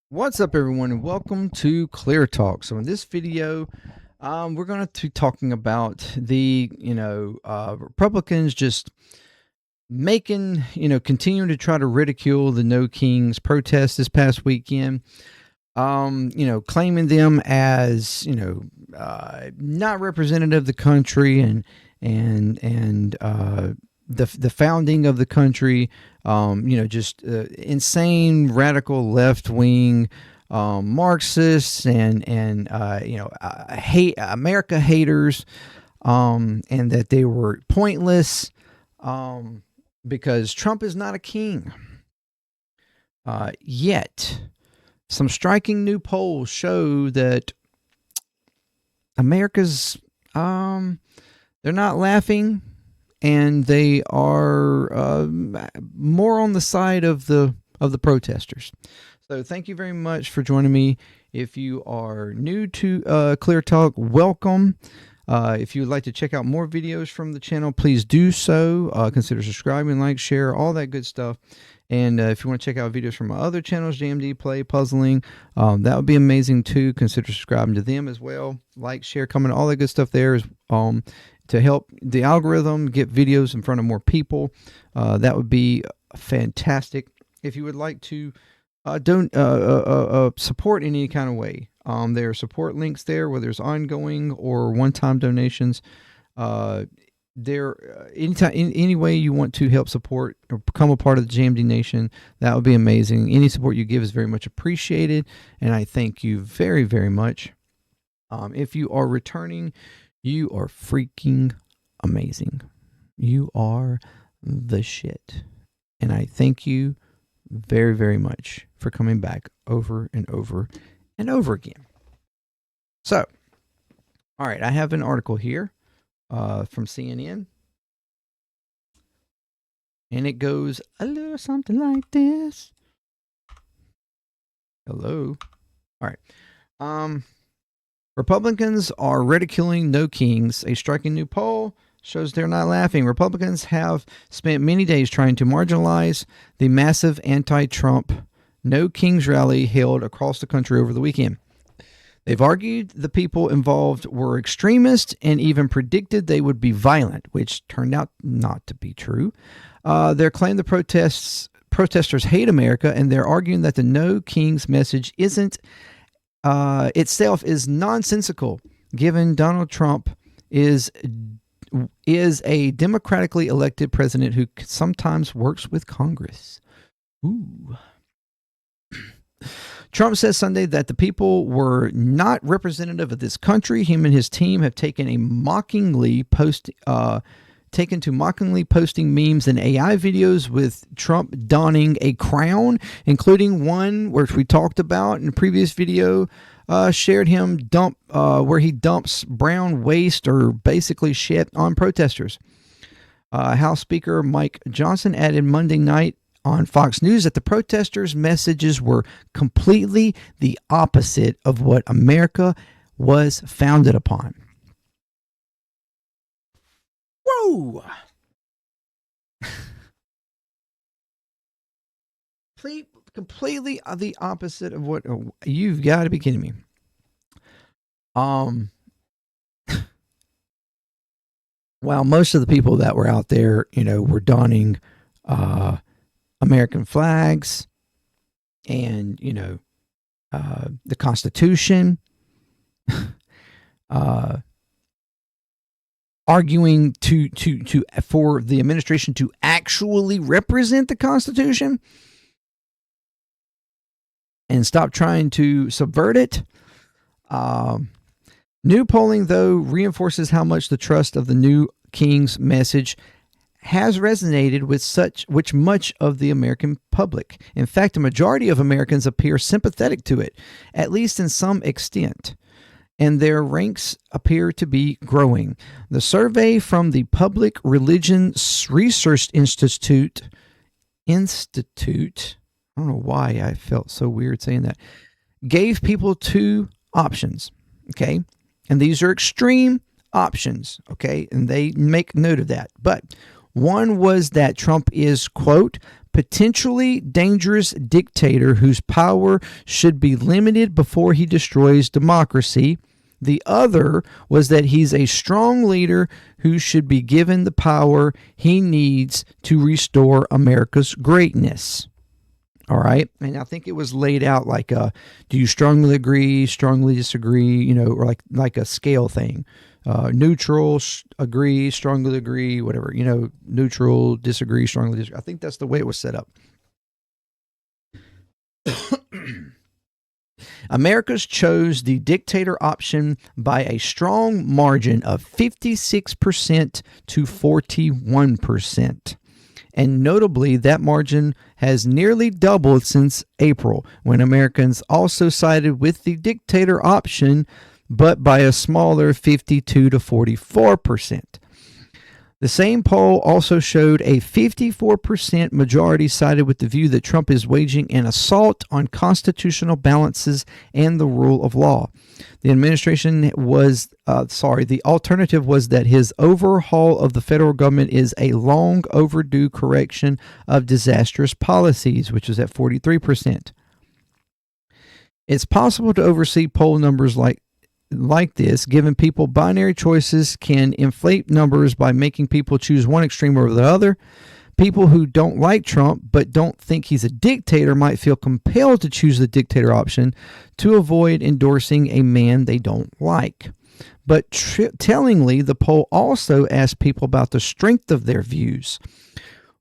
What's up, everyone, and welcome to ClearTalk. So in this video, we're going to be talking about the, Republicans just continuing to try to ridicule the No Kings protest this past weekend, claiming them as, not representative of the country and the founding of the country, just insane radical left wing Marxists and hate America haters, and that they were pointless because Trump is not a king. Yet, some striking new polls show that America's they're not laughing, and they are more on the side of the protesters. So thank you very much for joining me. If you are new to Clear Talk, welcome. If you would like to check out more videos from the channel, please do so. Consider subscribing, like, share, all that good stuff. And if you want to check out videos from my other channels, JMDPLAY, Puzzling, that would be amazing too. Consider subscribing to them as well. Like, share, comment, all that good stuff there is to help the algorithm get videos in front of more people. That would be fantastic. If you would like to support in any kind of way, there are support links there, whether it's ongoing or one-time donations. Anytime, in any way you want to help support or become a part of the JMD Nation, that would be amazing. Any support you give is very much appreciated, and I thank you very, very much. If you are returning, you are freaking amazing. You are the shit. And I thank you very, very much for coming back over and over and over again. So, all right, I have an article here from CNN. And it goes a little something like this. Hello. All right. Republicans are ridiculing No Kings. A striking new poll shows they're not laughing. Republicans have spent many days trying to marginalize the massive anti-Trump No Kings rally held across the country over the weekend. They've argued the people involved were extremists and even predicted they would be violent, which turned out not to be true. They claim the protesters hate America, and they're arguing that the No Kings message isn't itself is nonsensical, given Donald Trump is a democratically elected president who sometimes works with Congress. Ooh. Trump says Sunday that the people were not representative of this country. Him and his team have taken to mockingly posting memes and AI videos with Trump donning a crown, including one which we talked about in a previous video, shared him where he dumps brown waste or basically shit on protesters. House Speaker Mike Johnson added Monday night on Fox News that the protesters' messages were completely the opposite of what America was founded upon. Whoa! Completely the opposite of what you've got to be kidding me. While most of the people that were out there, were donning American flags and the Constitution, arguing for the administration to actually represent the Constitution and stop trying to subvert it. New polling, though, reinforces how much the trust of the New King's message has resonated with much of the American public. In fact, a majority of Americans appear sympathetic to it, at least in some extent, and their ranks appear to be growing. The survey from the Public Religion Research Institute, I don't know why I felt so weird saying that, gave people two options, okay? And these are extreme options, okay? And they make note of that. But one was that Trump is, quote, potentially dangerous dictator whose power should be limited before he destroys democracy. The other was that he's a strong leader who should be given the power he needs to restore America's greatness. All right. And I think it was laid out like do you strongly agree, strongly disagree, or like a scale thing. Neutral, agree, strongly agree, whatever, neutral, disagree, strongly disagree. I think that's the way it was set up. Americans chose the dictator option by a strong margin of 56% to 41%. And notably, that margin has nearly doubled since April, when Americans also sided with the dictator option, but by a smaller 52 to 44%. The same poll also showed a 54% majority sided with the view that Trump is waging an assault on constitutional balances and the rule of law. The administration was, the alternative was that his overhaul of the federal government is a long overdue correction of disastrous policies, which is at 43%. It's possible to oversee poll numbers like this, given people binary choices can inflate numbers by making people choose one extreme over the other. People who don't like Trump but don't think he's a dictator might feel compelled to choose the dictator option to avoid endorsing a man they don't like. But tellingly, the poll also asked people about the strength of their views.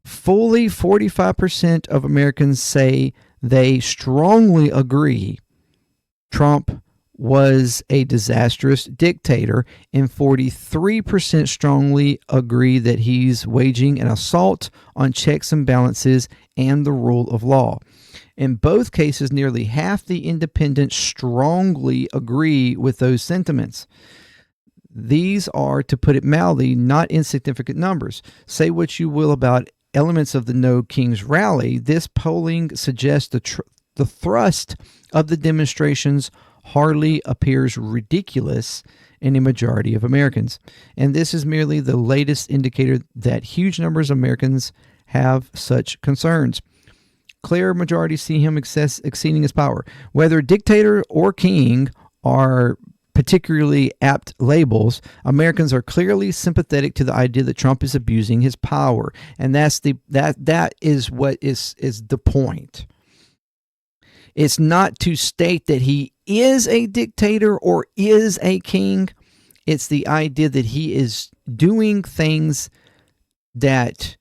Fully 45% of Americans say they strongly agree Trump was a disastrous dictator, and 43% strongly agree that he's waging an assault on checks and balances and the rule of law. In both cases, nearly half the independents strongly agree with those sentiments. These are, to put it mildly, not insignificant numbers. Say what you will about elements of the No Kings rally, this polling suggests the thrust of the demonstrations hardly appears ridiculous in a majority of Americans. And this is merely the latest indicator that huge numbers of Americans have such concerns. Clear majority see him exceeding his power. Whether dictator or king are particularly apt labels, Americans are clearly sympathetic to the idea that Trump is abusing his power. And that is what is the point. It's not to state that he is a dictator or is a king. It's the idea that he is doing things that,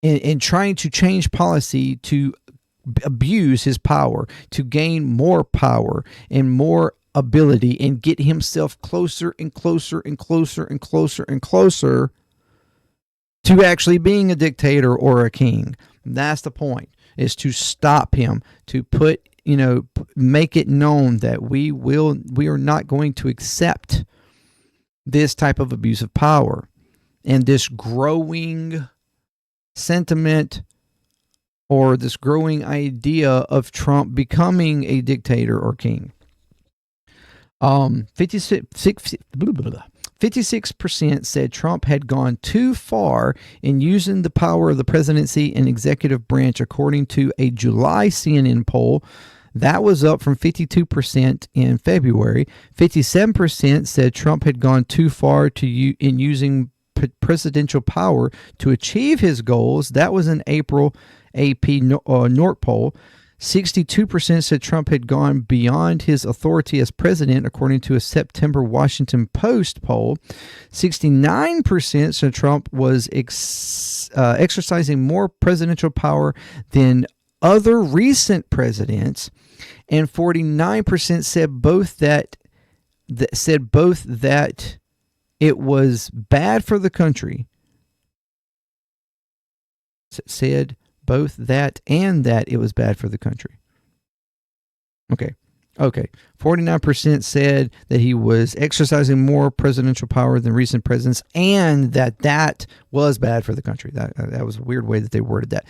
in trying to change policy to abuse his power, to gain more power and more ability and get himself closer and closer and closer and closer and closer to actually being a dictator or a king. That's the point, is to stop him, to make it known that we are not going to accept this type of abuse of power and this growing sentiment or this growing idea of Trump becoming a dictator or king. 56% said Trump had gone too far in using the power of the presidency and executive branch, according to a July CNN poll. That was up from 52% in February. 57% said Trump had gone too far in using presidential power to achieve his goals. That was an April AP North poll. 62% said Trump had gone beyond his authority as president, according to a September Washington Post poll. 69% said Trump was exercising more presidential power than other recent presidents, and 49% said both that it was bad for the country. Said both that and that it was bad for the country. Okay. 49% said that he was exercising more presidential power than recent presidents and that was bad for the country. That was a weird way that they worded that.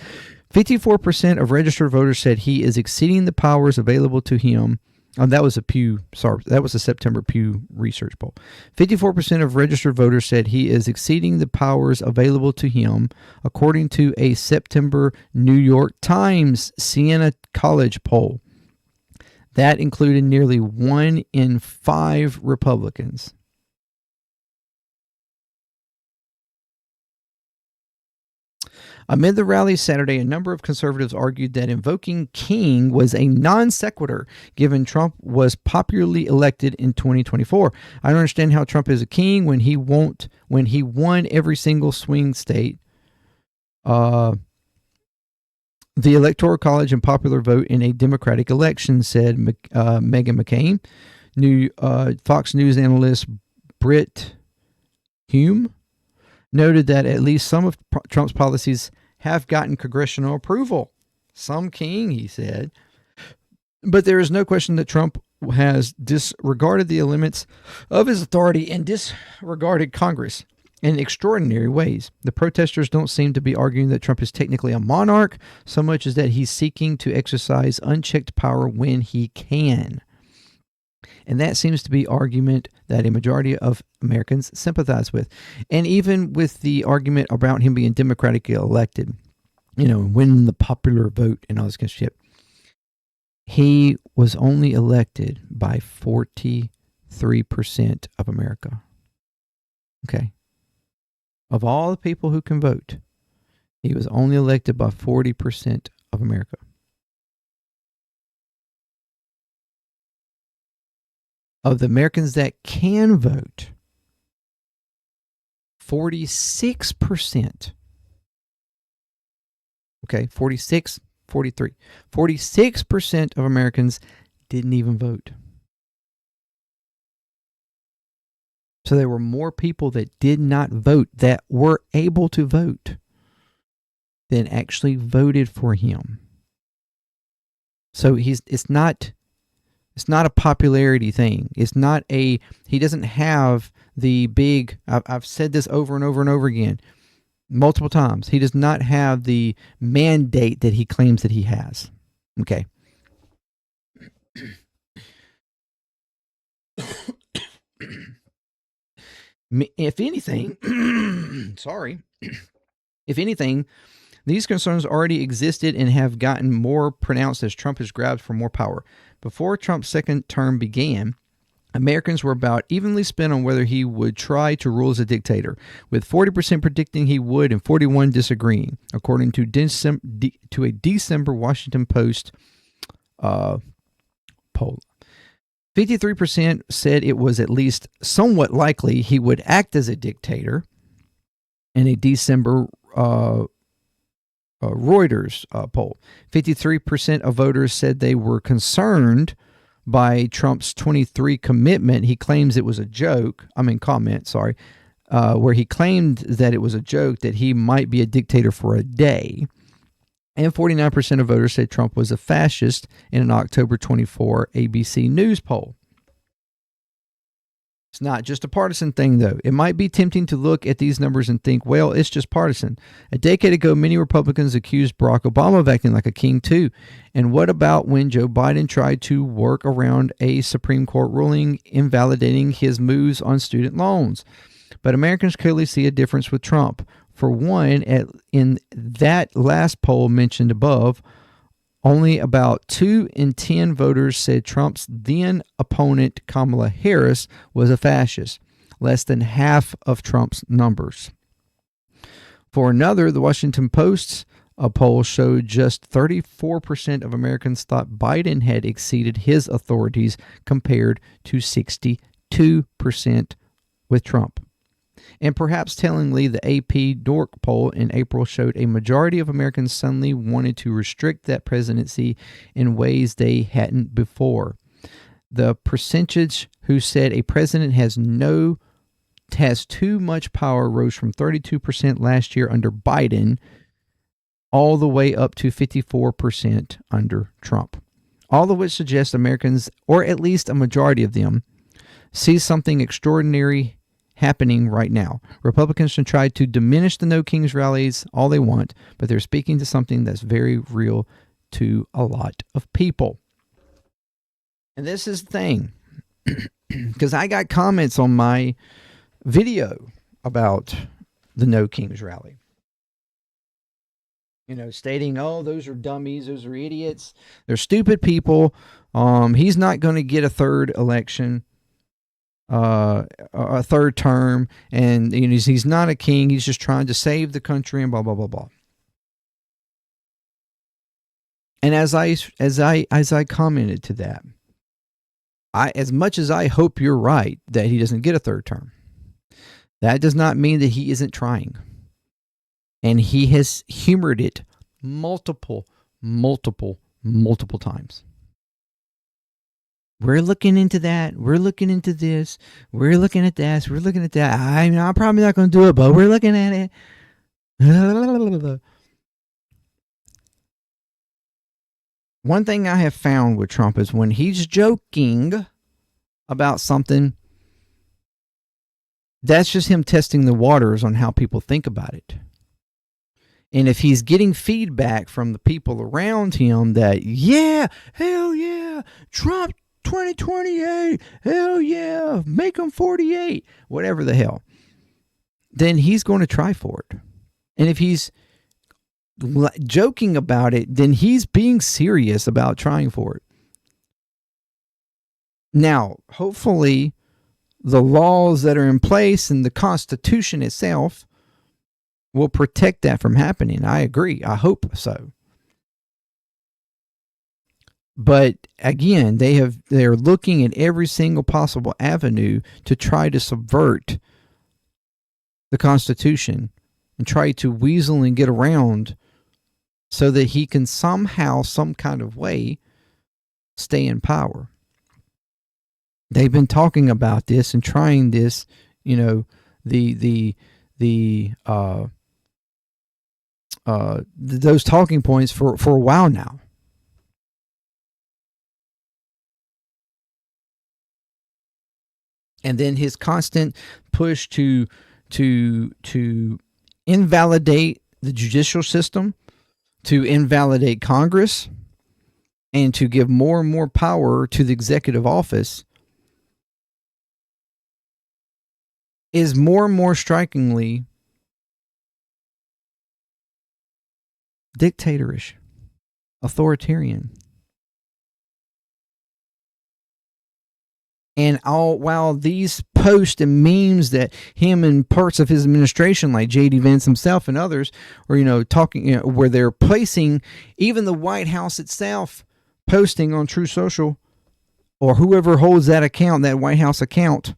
54% of registered voters said he is exceeding the powers available to him That was that was a September Pew Research poll. 54% of registered voters said he is exceeding the powers available to him, according to a September New York Times Siena College poll. That included nearly 1 in 5 Republicans. Amid the rally Saturday, a number of conservatives argued that invoking king was a non sequitur, given Trump was popularly elected in 2024. I don't understand how Trump is a king when he won every single swing state. The Electoral College and popular vote in a Democratic election, said Meghan McCain. Fox News analyst Britt Hume noted that at least some of Trump's policies have gotten congressional approval. Some king, he said. But there is no question that Trump has disregarded the limits of his authority and disregarded Congress in extraordinary ways. The protesters don't seem to be arguing that Trump is technically a monarch so much as that he's seeking to exercise unchecked power when he can. And that seems to be argument that a majority of Americans sympathize with. And even with the argument about him being democratically elected, winning the popular vote and all this kind of shit, he was only elected by 43% of America. Okay. Of all the people who can vote, he was only elected by 40% of America. Of the Americans that can vote, 46%. Okay, 46, 43. 46% of Americans didn't even vote. So there were more people that did not vote that were able to vote than actually voted for him. So it's not a popularity thing. It's not he doesn't have the big, I've said this over and over and over again, multiple times. He does not have the mandate that he claims that he has. Okay. If anything, if anything, these concerns already existed and have gotten more pronounced as Trump has grabbed for more power. Before Trump's second term began, Americans were about evenly split on whether he would try to rule as a dictator, with 40% predicting he would and 41% disagreeing, according to a December Washington Post poll. 53% said it was at least somewhat likely he would act as a dictator in a December Reuters poll. 53% of voters said they were concerned by Trump's 23 commitment. He claims it was a joke. Where he claimed that it was a joke that he might be a dictator for a day. And 49% of voters said Trump was a fascist in an October 24 ABC News poll. It's not just a partisan thing, though. It might be tempting to look at these numbers and think, well, it's just partisan. A decade ago, many Republicans accused Barack Obama of acting like a king, too. And what about when Joe Biden tried to work around a Supreme Court ruling invalidating his moves on student loans? But Americans clearly see a difference with Trump. For one, in that last poll mentioned above, only about 2 in 10 voters said Trump's then opponent, Kamala Harris, was a fascist, less than half of Trump's numbers. For another, the Washington Post's poll showed just 34% of Americans thought Biden had exceeded his authorities compared to 62% with Trump. And perhaps tellingly, the AP Dork poll in April showed a majority of Americans suddenly wanted to restrict that presidency in ways they hadn't before. The percentage who said a president has too much power rose from 32% last year under Biden all the way up to 54% under Trump. All of which suggests Americans, or at least a majority of them, see something extraordinary happening right now. Republicans can try to diminish the No Kings rallies all they want, but they're speaking to something that's very real to a lot of people. And this is the thing, because I got comments on my video about the No Kings rally. Stating, "Oh, those are dummies, those are idiots, they're stupid people. He's not going to get a third election, a third term, and he's not a king. He's just trying to save the country, and blah blah blah blah." And as I commented to that, as much as I hope you're right that he doesn't get a third term, that does not mean that he isn't trying. And he has humored it multiple times. We're looking into that. We're looking into this. We're looking at this. We're looking at that. I'm probably not going to do it, but we're looking at it. One thing I have found with Trump is when he's joking about something, that's just him testing the waters on how people think about it. And if he's getting feedback from the people around him that, yeah, hell yeah, Trump 2028, hell yeah, make him 48, whatever the hell, then he's going to try for it. And if he's joking about it, then he's being serious about trying for it. Now, hopefully, the laws that are in place and the Constitution itself will protect that from happening. I agree. I hope so. But again, they're looking at every single possible avenue to try to subvert the Constitution and try to weasel and get around so that he can somehow, some kind of way, stay in power. They've been talking about this and trying this, those talking points for a while now. And then his constant push to invalidate the judicial system, to invalidate Congress, and to give more and more power to the executive office is more and more strikingly dictatorish, authoritarian. And while these posts and memes that him and parts of his administration, like J.D. Vance himself and others, are talking, where they're placing even the White House itself, posting on True Social, or whoever holds that account, that White House account,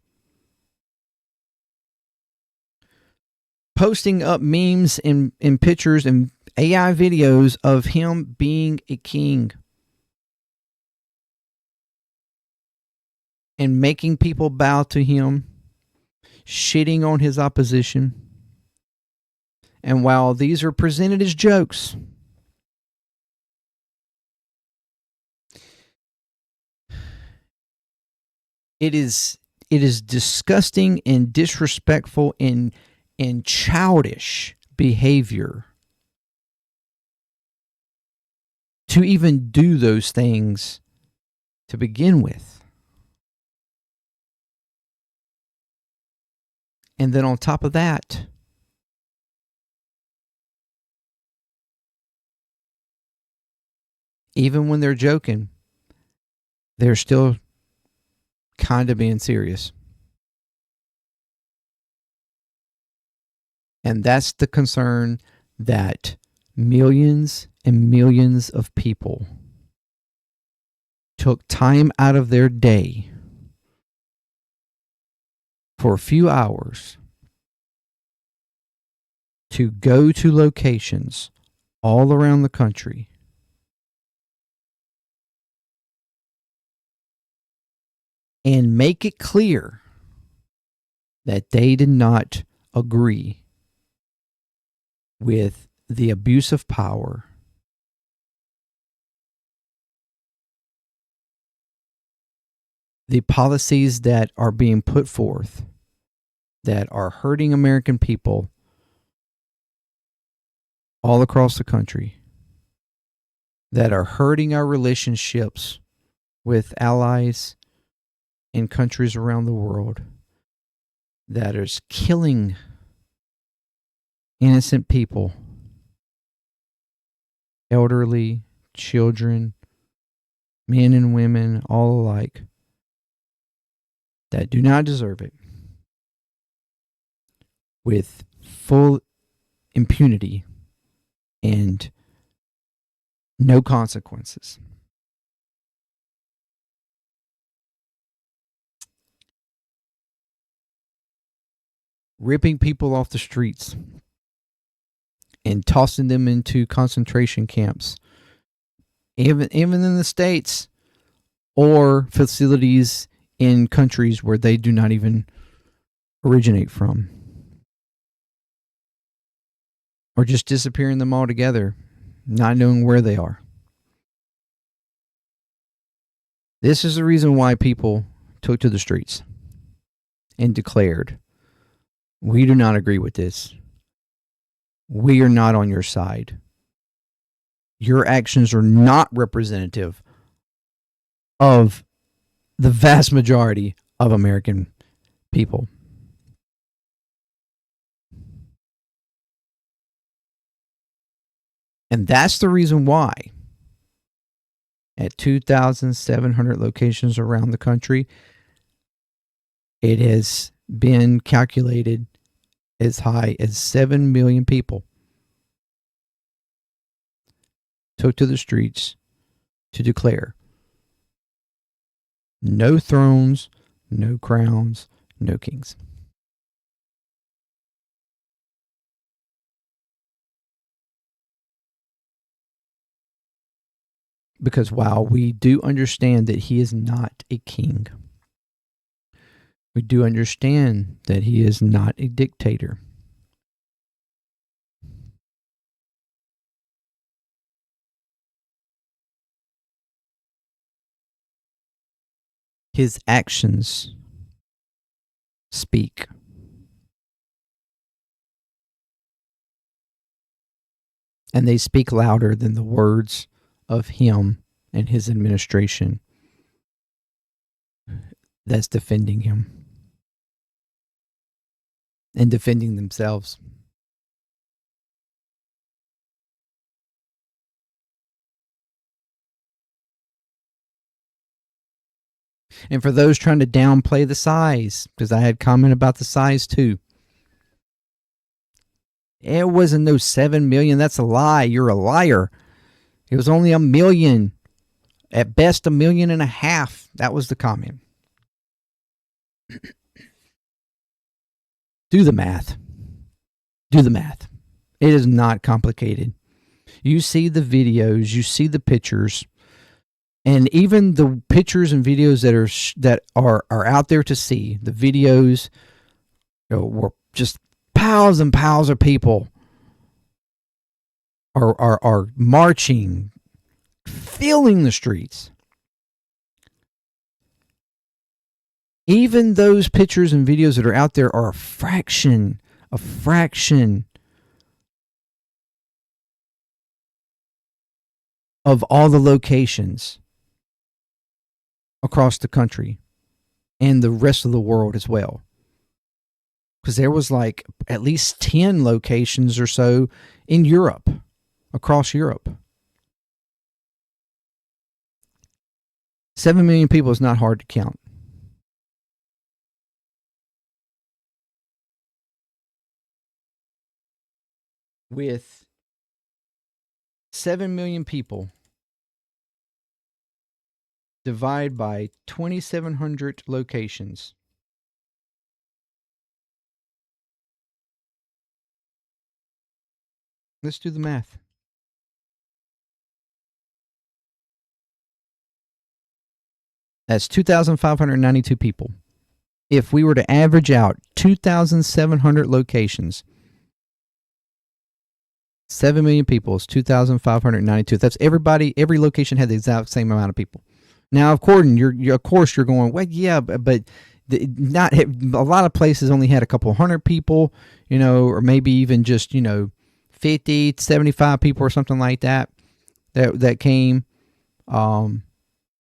posting up memes and pictures and AI videos of him being a king and making people bow to him, shitting on his opposition. And while these are presented as jokes, it is disgusting and disrespectful and childish behavior to even do those things to begin with. And then on top of that, even when they're joking, they're still kind of being serious. And that's the concern that millions and millions of people took time out of their day for a few hours to go to locations all around the country and make it clear that they did not agree with the abuse of power, the policies that are being put forth that are hurting American people all across the country, that are hurting our relationships with allies in countries around the world that is killing innocent people, elderly, children, men and women, all alike, that do not deserve it, with full impunity and no consequences. Ripping people off the streets and tossing them into concentration camps, even in the States, or facilities in countries where they do not even originate from, or just disappearing them altogether, not knowing where they are. This is the reason why people took to the streets and declared, we do not agree with this. We are not on your side. Your actions are not representative of the vast majority of American people. And that's the reason why at 2,700 locations around the country, it has been calculated as high as 7 million people took to the streets to declare no thrones, no crowns, no kings. Because while we do understand that he is not a king, we do understand that he is not a dictator. His actions speak. And they speak louder than the words of him and his administration that's defending him and defending themselves. And for those trying to downplay the size, because I had comment about the size too. It wasn't no 7 million. That's a lie. You're a liar. It was only 1 million. At best, 1.5 million. That was the comment. Do the math. Do the math. It is not complicated. You see the videos, you see the pictures, and even the pictures and videos that are out there to see. The videos, were just piles and piles of people are marching, filling the streets. Even those pictures and videos that are out there are a fraction of all the locations across the country and the rest of the world as well. Because there was like at least 10 locations or so in Europe, across Europe. 7 million people is not hard to count. With 7 million people, divide by 2,700 locations. Let's do the math. That's 2,592 people. If we were to average out 2,700 locations, 7 million people is 2,592. That's everybody. Every location had the exact same amount of people. Now, of course, you're going, well, yeah, but not a lot of places only had a couple hundred people, or maybe even just 50, 75 people or something like that came.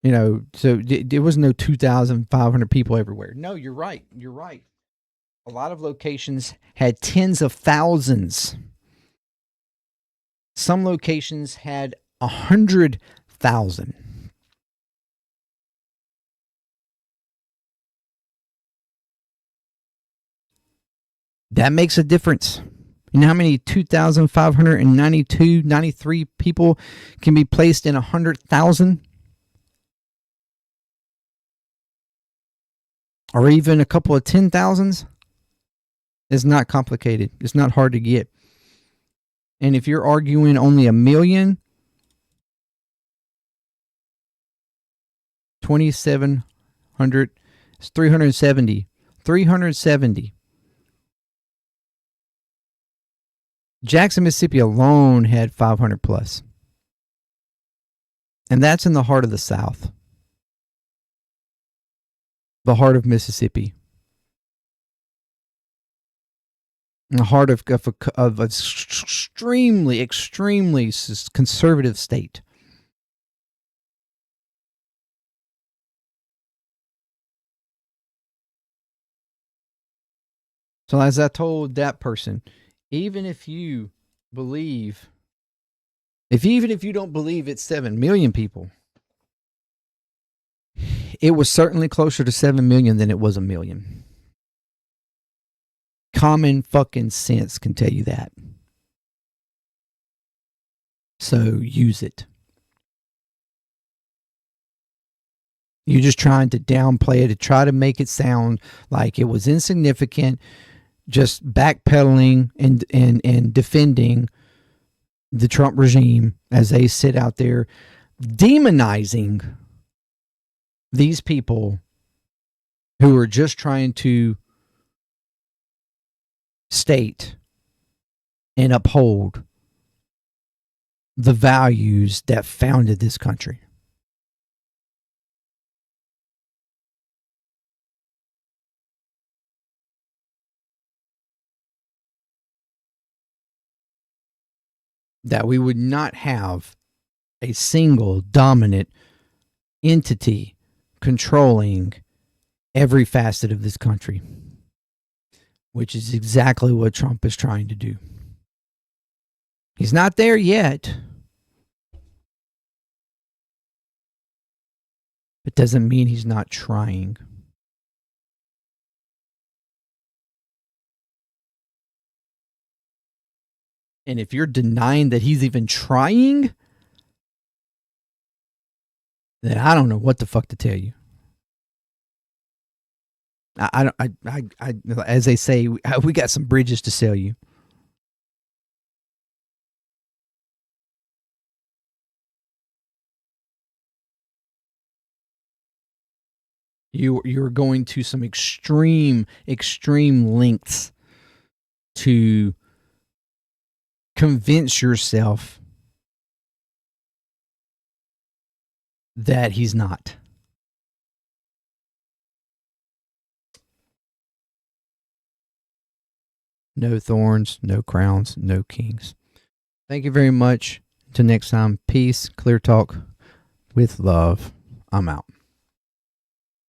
So there was no 2,500 people everywhere. No, you're right. You're right. A lot of locations had tens of thousands. Some locations had 100,000. That makes a difference. You know how many 2,592, 93 people can be placed in 100,000? Or even a couple of 10,000s? It's not complicated. It's not hard to get. And if you're arguing only a million, 2,700, it's 370. 370. Jackson, Mississippi alone had 500 plus. And that's in the heart of the South. The heart of Mississippi. In the heart of an extremely, extremely conservative state. So as I told that person, even if you believe, even if you don't believe it's 7 million people, it was certainly closer to 7 million than it was a million. Common fucking sense can tell you that. So use it. You're just trying to downplay it, to try to make it sound like it was insignificant, just backpedaling and defending the Trump regime as they sit out there demonizing these people who are just trying to state and uphold the values that founded this country. That we would not have a single dominant entity controlling every facet of this country, which is exactly what Trump is trying to do. He's not there yet. It doesn't mean he's not trying. And if you're denying that he's even trying, then I don't know what the fuck to tell you. I as they say, we got some bridges to sell you. You're going to some extreme lengths to convince yourself that he's not. No thorns, no crowns, no kings. Thank you very much. Until next time, peace, clear talk with love. I'm out.